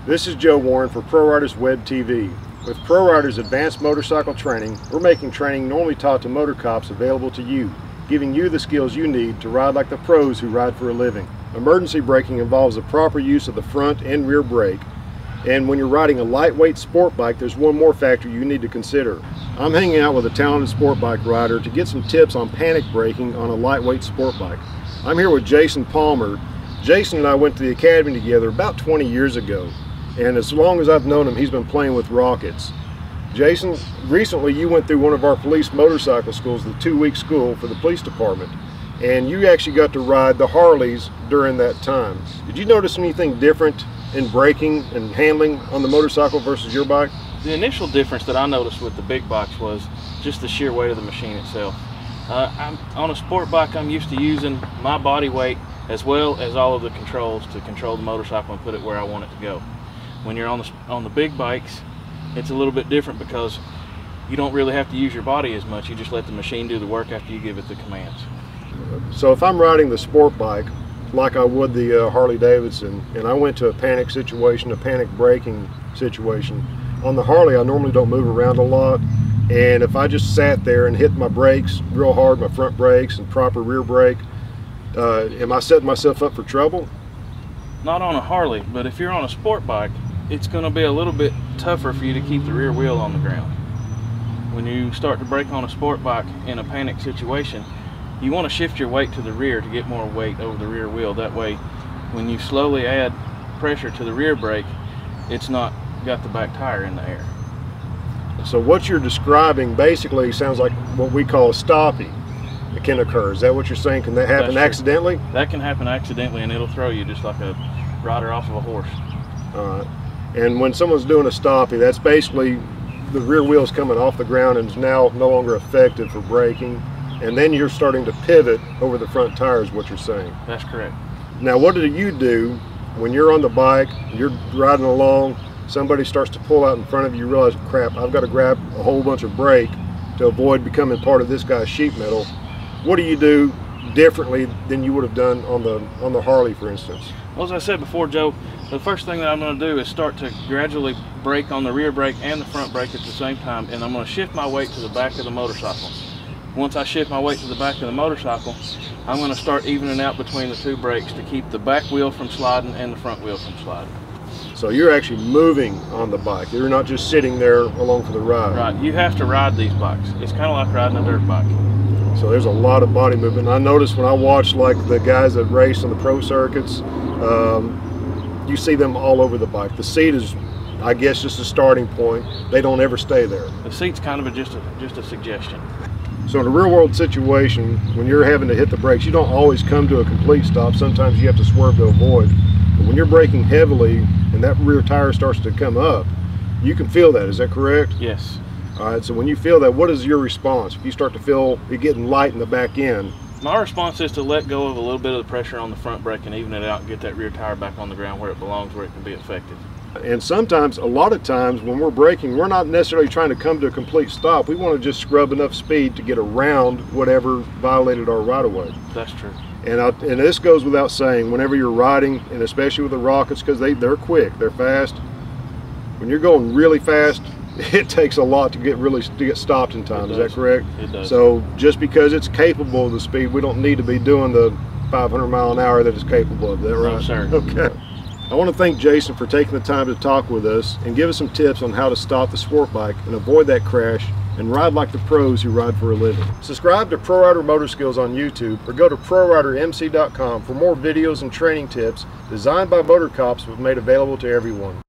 This is Joe Warren for Prorider's Web TV. With Prorider's advanced motorcycle training, we're making training normally taught to motor cops available to you, giving you the skills you need to ride like the pros who ride for a living. Emergency braking involves the proper use of the front and rear brake. And when you're riding a lightweight sport bike, there's one more factor you need to consider. I'm hanging out with a talented sport bike rider to get some tips on panic braking on a lightweight sport bike. I'm here with Jason Palmer. Jason and I went to the academy together about 20 years ago. And as long as I've known him, he's been playing with rockets. Jason, recently you went through one of our police motorcycle schools, the 2-week school for the police department. And you actually got to ride the Harleys during that time. Did you notice anything different in braking and handling on the motorcycle versus your bike? The initial difference that I noticed with the big bikes was just the sheer weight of the machine itself. On a sport bike, I'm used to using my body weight as well as all of the controls to control the motorcycle and put it where I want it to go. When you're on the big bikes, it's a little bit different because you don't really have to use your body as much. You just let the machine do the work after you give it the commands. So if I'm riding the sport bike like I would the Harley Davidson, and I went to a panic situation, a panic braking situation, on the Harley I normally don't move around a lot, and if I just sat there and hit my brakes real hard, my front brakes and proper rear brake, am I setting myself up for trouble? Not on a Harley, but if you're on a sport bike, it's going to be a little bit tougher for you to keep the rear wheel on the ground. When you start to brake on a sport bike in a panic situation, you want to shift your weight to the rear to get more weight over the rear wheel. That way, when you slowly add pressure to the rear brake, it's not got the back tire in the air. So what you're describing basically sounds like what we call a stoppie. It can occur. Is that what you're saying? Can that happen accidentally? That can happen accidentally, and it'll throw you just like a rider off of a horse. All right. And when someone's doing a stoppie, that's basically the rear wheel's coming off the ground and is now no longer effective for braking, and then you're starting to pivot over the front tires, what you're saying. That's correct. Now what do you do when you're on the bike, you're riding along, somebody starts to pull out in front of you, you realize, crap, I've got to grab a whole bunch of brake to avoid becoming part of this guy's sheet metal? What do you do differently than you would have done on the Harley, for instance? Well, as I said before, Joe, the first thing that I'm going to do is start to gradually brake on the rear brake and the front brake at the same time, and I'm going to shift my weight to the back of the motorcycle. Once I shift my weight to the back of the motorcycle, I'm going to start evening out between the two brakes to keep the back wheel from sliding and the front wheel from sliding. So you're actually moving on the bike. You're not just sitting there along for the ride. Right. You have to ride these bikes. It's kind of like riding a dirt bike. So there's a lot of body movement. I noticed when I watch like the guys that race on the pro circuits, you see them all over the bike. The seat is, I guess, just a starting point. They don't ever stay there. The seat's kind of just a suggestion. So in a real world situation, when you're having to hit the brakes, you don't always come to a complete stop. Sometimes you have to swerve to avoid. But when you're braking heavily and that rear tire starts to come up, you can feel that. Is that correct? Yes. All right, so when you feel that, what is your response? If you start to feel it getting light in the back end? My response is to let go of a little bit of the pressure on the front brake and even it out and get that rear tire back on the ground where it belongs, where it can be effective. And sometimes, a lot of times, when we're braking, we're not necessarily trying to come to a complete stop. We want to just scrub enough speed to get around whatever violated our right-of-way. That's true. And this goes without saying, whenever you're riding, and especially with the rockets, because they're quick, they're fast. When you're going really fast, it takes a lot to get stopped in time. Is that correct? It does. So just because it's capable of the speed, we don't need to be doing the 500 mile an hour that it's capable of. Is that right? No, sir. Okay. I want to thank Jason for taking the time to talk with us and give us some tips on how to stop the sport bike and avoid that crash and ride like the pros who ride for a living. Subscribe to Prorider Motor Skills on YouTube or go to ProriderMC.com for more videos and training tips designed by motor cops but made available to everyone.